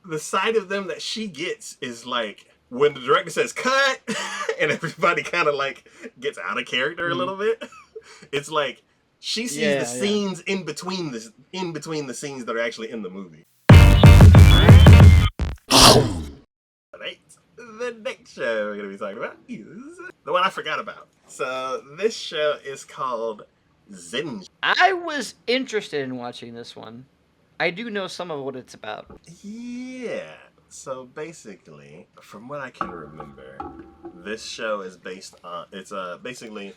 the side of them that she gets is like when the director says cut and everybody kind of like gets out of character a Mm. little bit. It's like she sees the Yeah, yeah. scenes in between the scenes that are actually in the movie. Right. The next show we're gonna be talking about is the one I forgot about. So this show is called Zenshuu. I was interested in watching this one. I do know some of what it's about. Yeah. So basically, from what I can remember, this show is based on it's basically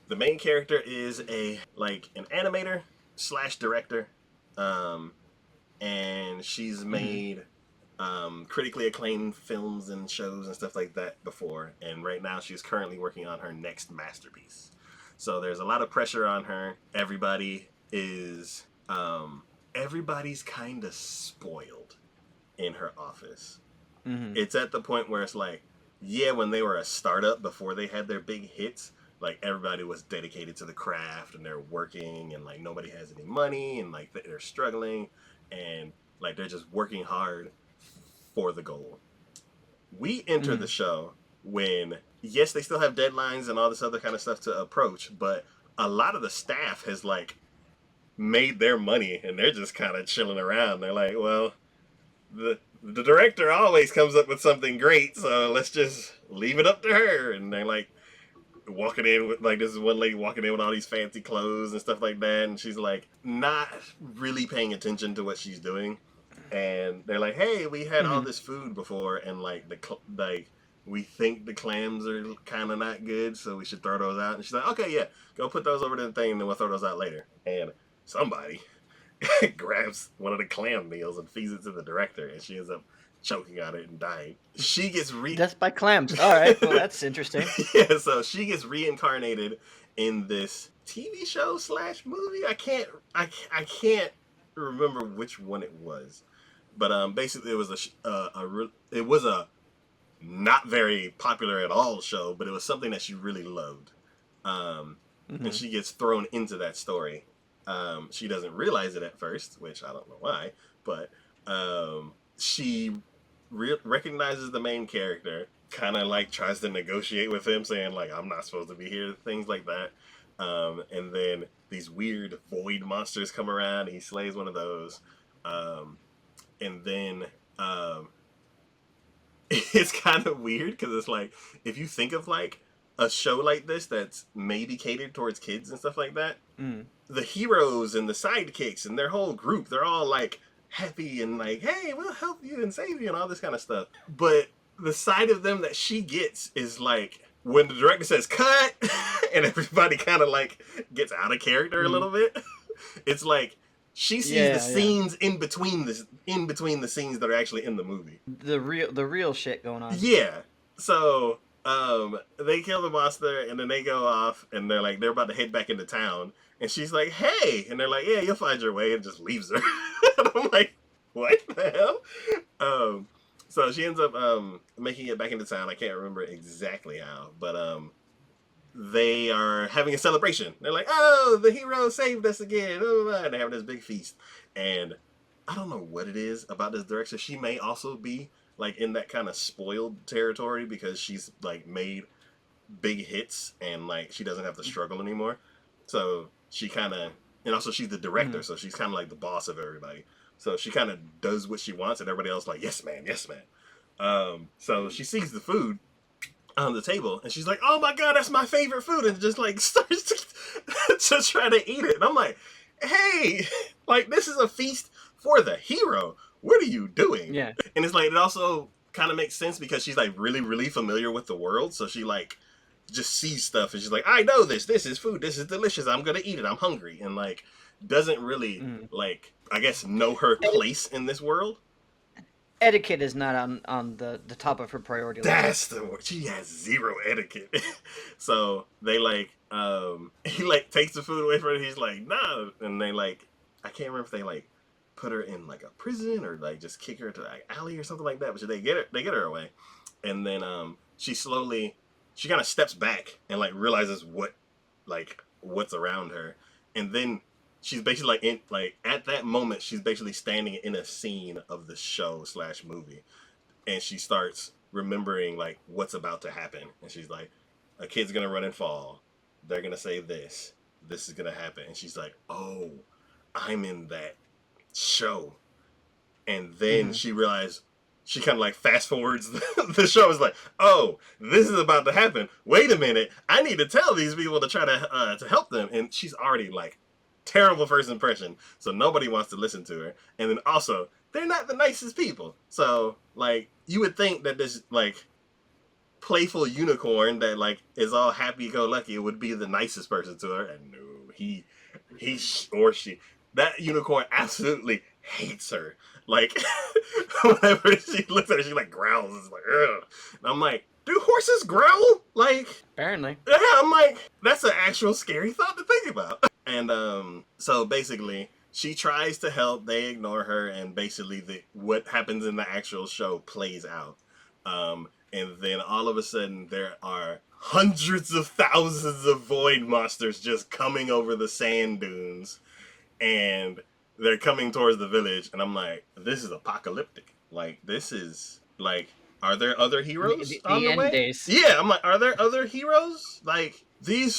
the main character is a like an animator slash director, um, and she's Mm-hmm. made critically acclaimed films and shows and stuff like that before. And right now, she's currently working on her next masterpiece. So there's a lot of pressure on her. Everybody's kind of spoiled in her office. Mm-hmm. It's at the point where it's like, yeah, when they were a startup before they had their big hits, like everybody was dedicated to the craft and they're working and like nobody has any money and like they're struggling and like they're just working hard for the goal. We enter Mm-hmm. the show when, yes, they still have deadlines and all this other kind of stuff to approach, but a lot of the staff has like made their money and they're just kind of chilling around. They're like, well, the director always comes up with something great, so let's just leave it up to her. And they're like walking in with like this is one lady walking in with all these fancy clothes and stuff like that, and she's like not really paying attention to what she's doing. And they're like, "Hey, we had all Mm-hmm. this food before, and like like we think the clams are kind of not good, so we should throw those out." And she's like, "Okay, yeah, go put those over to the thing, and then we'll throw those out later." And somebody grabs one of the clam meals and feeds it to the director, and she ends up choking on it and dying. She gets Death by clams. All right. Well, that's interesting. yeah, so she gets reincarnated in this TV show slash movie. I can't remember which one it was, but basically it was it was a not very popular at all show, but it was something that she really loved. And Mm-hmm. she gets thrown into that story. She doesn't realize it at first, which I don't know why, but she recognizes the main character, kind of like tries to negotiate with him, saying like I'm not supposed to be here, things like that. And then these weird void monsters come around. He slays one of those, and then it's kind of weird because it's like if you think of like a show like this that's maybe catered towards kids and stuff like that, Mm. the heroes and the sidekicks and their whole group, they're all like happy and like, hey, we'll help you and save you and all this kind of stuff. But the side of them that she gets is like when the director says cut and everybody kind of like gets out of character a Mm. little bit. It's like she sees the Yeah, yeah. scenes in between the scenes that are actually in the movie. The real shit going on. Yeah. So they kill the monster and then they go off and they're about to head back into town and she's like, "Hey," and they're like, "Yeah, you'll find your way," and just leaves her. And I'm like, "What the hell?" So she ends up making it back into town. I can't remember exactly how, but they are having a celebration. They're like, "Oh, the hero saved us again!" Oh, and they have this big feast, and I don't know what it is about this director. She may also be like in that kind of spoiled territory because she's like made big hits and like she doesn't have to struggle anymore. So she kind of, and also she's the Mm-hmm. director, so she's kind of like the boss of everybody. So she kind of does what she wants, and everybody else like, yes, man, yes, man. So she sees the food on the table, and she's like, "Oh my god, that's my favorite food," and just like starts to try to eat it. And I'm like, "Hey, like this is a feast for the hero. What are you doing?" Yeah. And it's like it also kind of makes sense because she's like really, really familiar with the world, so she like just sees stuff and she's like, "I know this. This is food. This is delicious. I'm gonna eat it. I'm hungry," and like doesn't really Mm. like I guess know her place in this world. Etiquette is not on the top of her priority list. That's the word. She has zero etiquette. So they like he like takes the food away from her. He's like, "No," and they like I can't remember if they like put her in like a prison or like just kick her to like alley or something like that. But they get her away, and then she kind of steps back and like realizes what's around her, and then she's basically like in like at that moment she's basically standing in a scene of the show slash movie, and she starts remembering like what's about to happen, and she's like, a kid's gonna run and fall, they're gonna say this is gonna happen, and she's like, oh, I'm in that show. And then Mm-hmm. she realized, she kind of like fast forwards the show is like, oh, this is about to happen, wait a minute, I need to tell these people to try to help them, and she's already like terrible first impression, so nobody wants to listen to her. And then also they're not the nicest people, so like you would think that this like playful unicorn that like is all happy go lucky would be the nicest person to her, and no, he or she, that unicorn absolutely hates her. Like whenever she looks at her, she like growls. It's like, ugh. And I'm like, do horses growl? Like, Apparently. yeah, I'm like, that's an actual scary thought to think about. And so basically, she tries to help. They ignore her, and basically, what happens in the actual show plays out. And then all of a sudden, there are hundreds of thousands of void monsters just coming over the sand dunes, and they're coming towards the village. And I'm like, this is apocalyptic. Like, this is like, are there other The, heroes the, on the the end way? days. Yeah, I'm like, are there other heroes? Like, these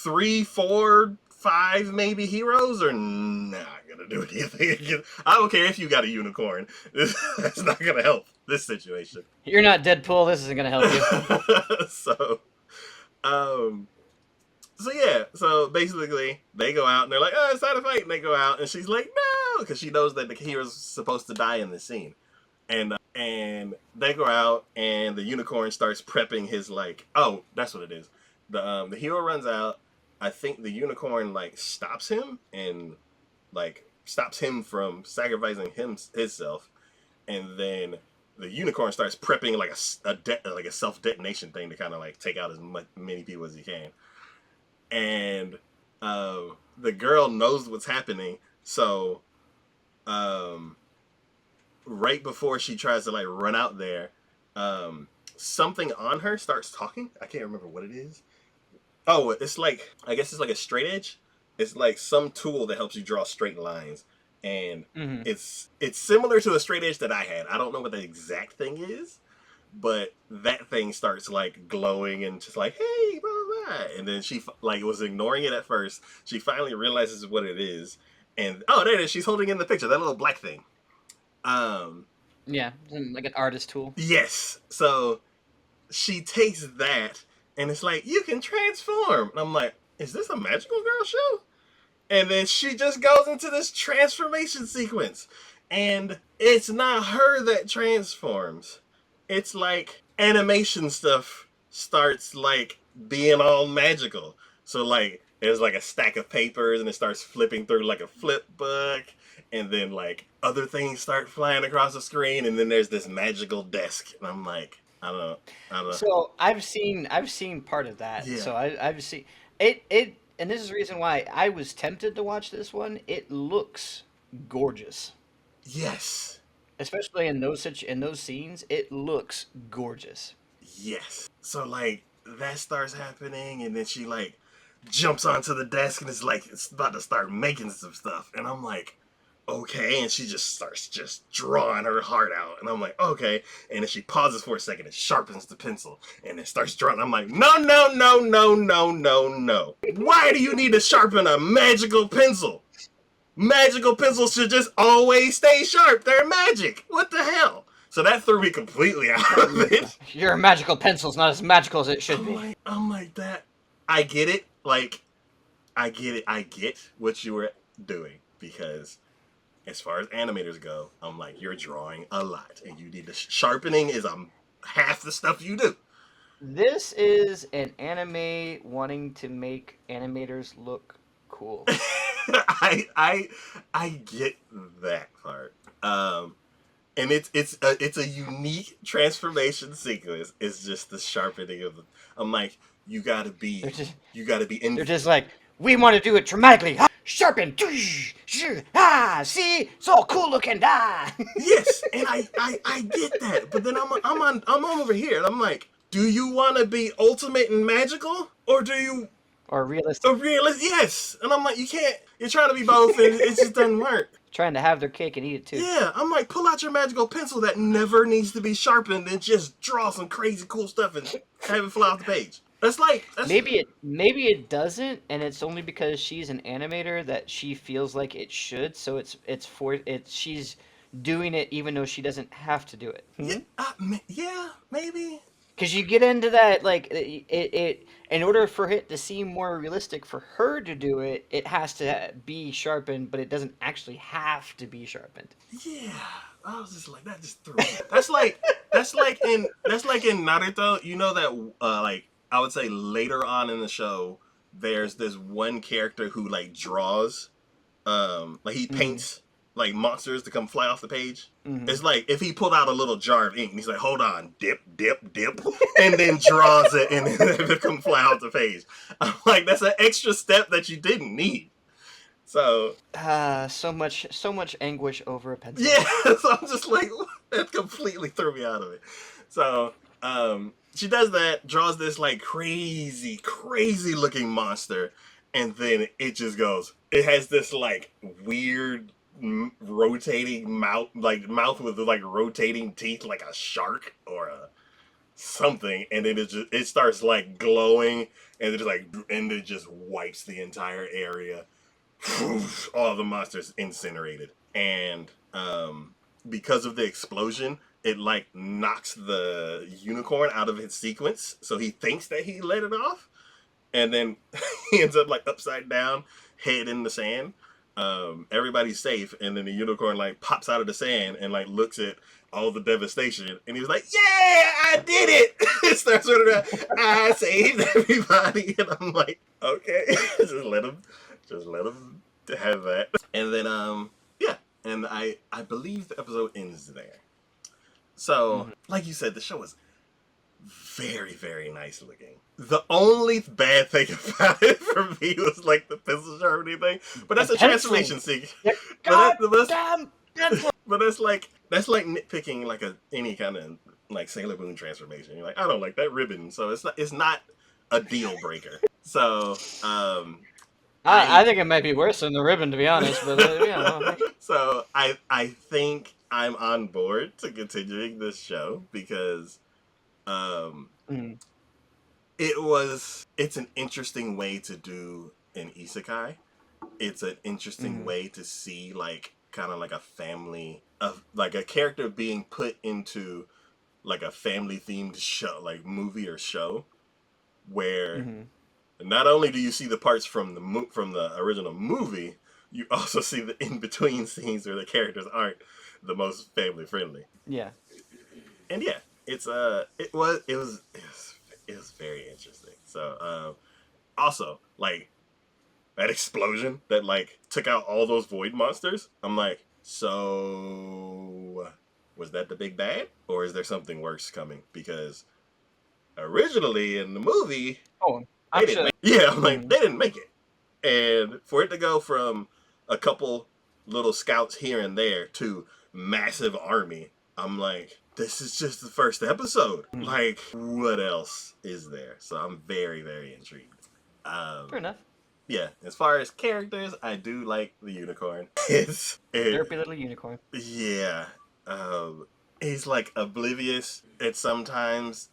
three, four, five maybe heroes are not gonna do anything. I don't care if you got a unicorn. That's not gonna help this situation. You're not Deadpool. This isn't gonna help you. so, um, so yeah, so basically they go out and they're like, oh, it's time to fight, and they go out, and she's like, no, because she knows that the hero's supposed to die in this scene. And they go out, and the unicorn starts prepping his like, oh, that's what it is. The hero runs out. I think the unicorn like stops him and like stops him from sacrificing himself, and then the unicorn starts prepping like like a self detonation thing to kind of like take out as many people as he can. And the girl knows what's happening, so um, right before she tries to like run out there, something on her starts talking. I can't remember what it is. Oh, it's like, I guess it's like a straight edge. It's like some tool that helps you draw straight lines, and Mm-hmm. it's similar to a straight edge that I had. I don't know what the exact thing is, but that thing starts like glowing and just like, hey, blah, blah, blah. And then she like was ignoring it at first. She finally realizes what it is, and oh, there it is. She's holding in the picture that little black thing. Um, Yeah, like an artist tool. yes. So she takes that, and it's like, you can transform. And I'm like, is this a magical girl show? And then she just goes into this transformation sequence. And it's not her that transforms. It's like animation stuff starts like being all magical. So like there's like a stack of papers, and it starts flipping through like a flip book, and then like other things start flying across the screen, and then there's this magical desk. And I'm like, I don't know. So I've seen part of that. Yeah. So I've seen it, and this is the reason why I was tempted to watch this one. It looks gorgeous, Yes. especially in those scenes. It looks gorgeous. Yes. So like that starts happening, and then she like jumps onto the desk, and it's about to start making some stuff, and I'm like, okay, and she just starts just drawing her heart out, and I'm like, okay, and then she pauses for a second and sharpens the pencil, and it starts drawing. I'm like, no, no, no, no, no, no, no. Why do you need to sharpen a magical pencil? Magical pencils should just always stay sharp. They're magic. What the hell? So that threw me completely out of it. Your magical pencil's not as magical as it should be. I'm like that. I get it. Like, I get it. I get what you were doing, because as far as animators go, I'm like, you're drawing a lot, and you need to sharpening is half the stuff you do. This is an anime wanting to make animators look cool. I I get that part. And it's a unique transformation sequence. It's just the sharpening of the. I'm like, you gotta They're be just you gotta be they're in. just like, we want to do it dramatically. Ah, sharpen. Ah, see, it's all cool looking. Ah. Yes, and I get that, but then I'm on over here, and I'm like, do you want to be ultimate and magical, or do you or realistic. A realist, yes. And I'm like, you can't. You're trying to be both, and it just doesn't work. Trying to have their cake and eat it too. Yeah, I'm like, pull out your magical pencil that never needs to be sharpened and just draw some crazy cool stuff and have it fly off the page. That's Maybe it doesn't, and it's only because she's an animator that she feels like it should. So she's doing it even though she doesn't have to do it. yeah, yeah, maybe. Because you get into that like it in order for it to seem more realistic for her to do it, it has to be sharpened, but it doesn't actually have to be sharpened. Yeah, I was just like, that just threw me. That's like in Naruto. You know that like I would say later on in the show, there's this one character who like draws, like he Hmm. paints like monsters to come fly off the page. Hmm. It's like if he pulled out a little jar of ink and he's like, hold on, dip, dip, dip, and then draws it and then they come fly off the page. I'm like, that's an extra step that you didn't need. So So much anguish over a pencil. yeah, so I'm just like, that completely threw me out of it. So she does that, draws this like crazy, crazy looking monster, and then it just goes. It has this like weird rotating mouth with like rotating teeth, like a shark or a something, and then it starts like glowing, and it just wipes the entire area. All the monsters incinerated, and because of the explosion, it like knocks the unicorn out of its sequence, so he thinks that he let it off, and then he ends up like upside down, head in the sand. Everybody's safe, and then the unicorn like pops out of the sand and like looks at all the devastation, and he was like, "Yeah, I did it!" It starts running around. I saved everybody, and I'm like, "Okay, just let him have that." And then yeah, and I believe the episode ends there. So, Hmm. like you said, the show was very, very nice looking. The only bad thing about it for me was like the pencil sharpening thing, but The that's a pencil. transformation sequence. The But that's goddamn pencil. but that's like nitpicking like any kind of like Sailor Moon transformation. You're like, I don't like that ribbon, so it's not a deal breaker. So I I think it might be worse than the ribbon, to be honest. But so I think I'm on board to continuing this show because um mm, it's an interesting way to do an isekai. It's an interesting mm, way to see like kind of like a family of like a character being put into like a family themed show, like movie or show, where mm. not only do you see the parts from from the original movie, you also see the in between scenes where the characters aren't the most family friendly. Yeah. And yeah, it was very interesting. So also like that explosion that like took out all those void monsters. I'm like, so was that the big bad, or is there something worse coming? Because originally in the movie Oh, they I'm didn't sure. make. Yeah, I'm like Mm. they didn't make it, and for it to go from a couple little scouts here and there to massive army, I'm like, this is just the first episode. Mm. Like, what else is there? So I'm very, very intrigued. Fair Um, enough. yeah, as far as characters, I do like the unicorn. It's it, Derpy little unicorn. yeah. Um, he's like oblivious at sometimes.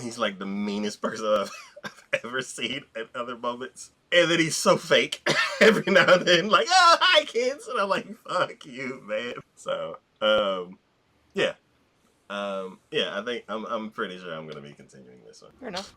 He's like the meanest person I've ever seen at other moments. And then he's so fake every now and then, like, oh hi kids, and I'm like, fuck you, man. So, yeah. Yeah, I think I'm pretty sure I'm gonna be continuing this one. Fair enough.